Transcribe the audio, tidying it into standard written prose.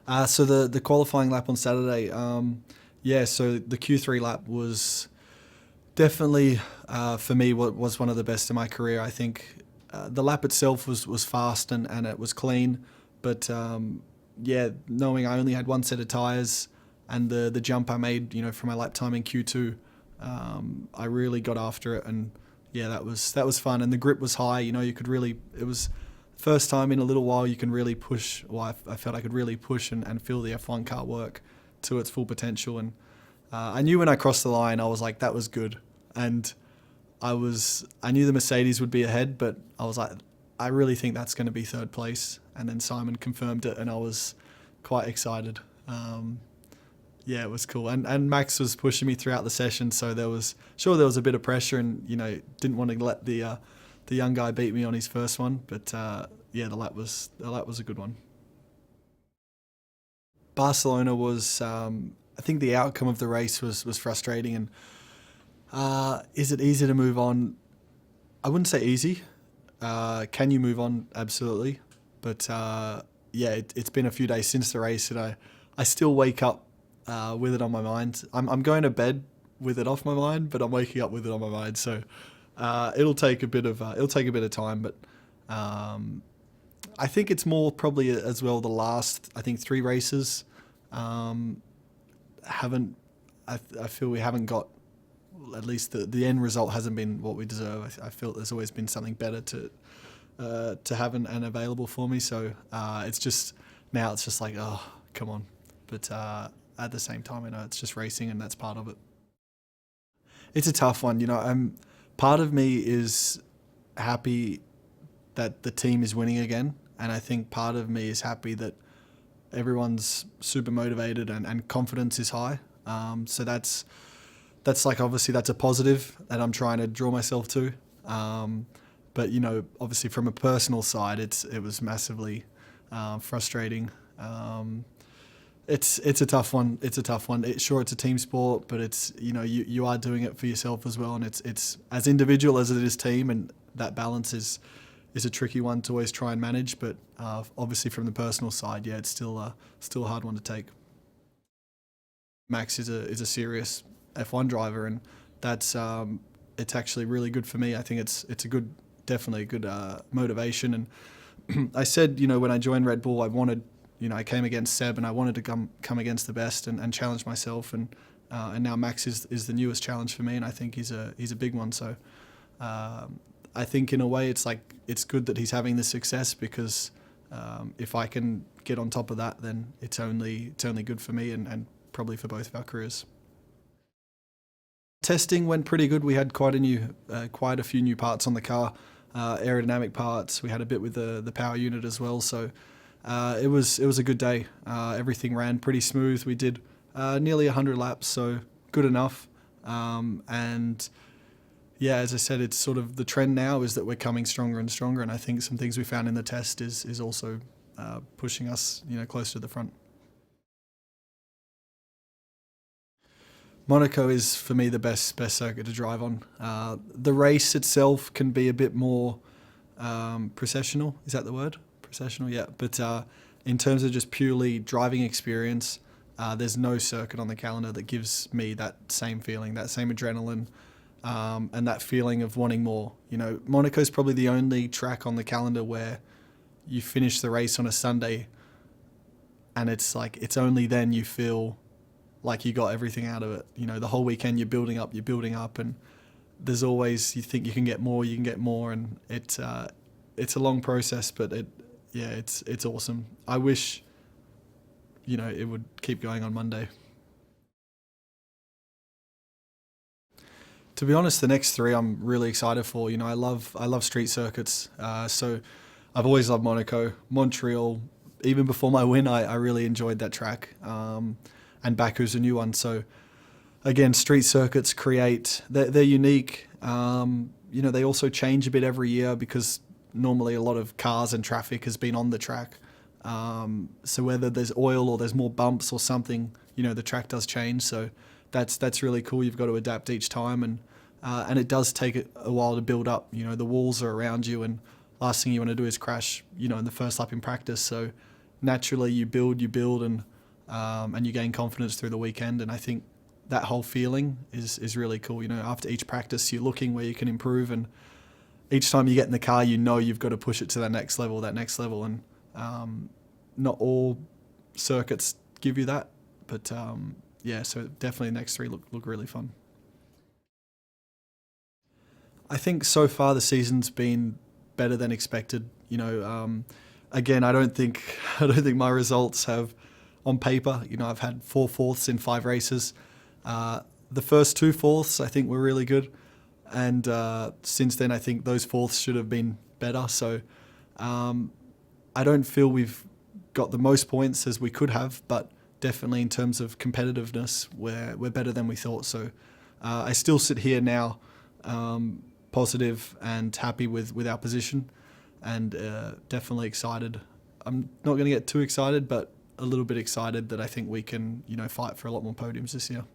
So the qualifying lap on Saturday, yeah. So the Q3 lap was definitely for me what was one of the best in my career. I think the lap itself was fast and it was clean, but yeah, knowing I only had one set of tires and the jump I made, for my lap time in Q2, I really got after it, and yeah, that was fun. And the grip was high. You could really, it was first time in a little while you can really push. Well, I felt I could really push and feel the F1 car work to its full potential. And I knew when I crossed the line, I was like, that was good. And I knew the Mercedes would be ahead, but I was like, I really think that's going to be third place. And then Simon confirmed it, and I was quite excited. Yeah, it was cool. And Max was pushing me throughout the session, so there was a bit of pressure, and didn't want to let the young guy beat me on his first one. But yeah, the lap was a good one. Barcelona was, I think the outcome of the race was frustrating. And is it easy to move on? I wouldn't say easy. Can you move on? Absolutely. But yeah, it's been a few days since the race, and I still wake up with it on my mind. I'm going to bed with it off my mind, but I'm waking up with it on my mind. So it'll take a bit of time. But I think it's more probably as well the last, I think, 3 races haven't. I feel we haven't got, at least the end result hasn't been what we deserve. I feel there's always been something better to have and available for me. So it's just like, oh, come on. But at the same time, it's just racing, and that's part of it. It's a tough one. Part of me is happy that the team is winning again, and I think part of me is happy that everyone's super motivated and confidence is high. So that's like, obviously that's a positive that I'm trying to draw myself to. But obviously from a personal side, it was massively frustrating. It's a tough one. It's a tough one. Sure, it's a team sport, but it's you are doing it for yourself as well, and it's as individual as it is team, and that balance is a tricky one to always try and manage. But obviously from the personal side, yeah, it's still a hard one to take. Max is a serious F1 driver, and that's it's actually really good for me. I think it's definitely a good motivation. And I said, when I joined Red Bull, I wanted, I came against Seb, and I wanted to come against the best and challenge myself. And now Max is the newest challenge for me, and I think he's a big one. So I think in a way it's good that he's having this success, because if I can get on top of that, then it's only good for me and probably for both of our careers. Testing went pretty good. We had quite a few new parts on the car, aerodynamic parts. We had a bit with the power unit as well. So it was a good day. Everything ran pretty smooth. We did nearly 100 laps, so good enough. And yeah, as I said, it's sort of the trend now is that we're coming stronger and stronger. And I think some things we found in the test is also pushing us, closer to the front. Monaco is, for me, the best circuit to drive on. The race itself can be a bit more processional. Is that the word? Processional, yeah. But in terms of just purely driving experience, there's no circuit on the calendar that gives me that same feeling, that same adrenaline, and that feeling of wanting more. Monaco is probably the only track on the calendar where you finish the race on a Sunday, and it's like it's only then you feel like you got everything out of it. The whole weekend you're building up, and there's always, you think you can get more, and it's a long process, but it's awesome. I wish, it would keep going on Monday. To be honest, the next 3 I'm really excited for. I love street circuits. So I've always loved Monaco, Montreal. Even before my win, I really enjoyed that track. And Baku's a new one. So again, street circuits they're unique. They also change a bit every year, because normally a lot of cars and traffic has been on the track. So whether there's oil or there's more bumps or something, the track does change. So that's really cool. You've got to adapt each time, and it does take a while to build up. The walls are around you, and last thing you want to do is crash, in the first lap in practice. So naturally you build, and you gain confidence through the weekend. And I think that whole feeling is really cool. After each practice, you're looking where you can improve, and each time you get in the car, you've got to push it to that next level. And not all circuits give you that, but so definitely the next three look really fun. I think so far the season's been better than expected. Again, I don't think my results have, on paper. I've had 4 fourths in 5 races. The first 2 fourths I think were really good, and since then I think those fourths should have been better. So I don't feel we've got the most points as we could have, but definitely in terms of competitiveness, we're better than we thought. So I still sit here now, positive and happy with our position, and definitely excited. I'm not going to get too excited, but a little bit excited that I think we can fight for a lot more podiums this year.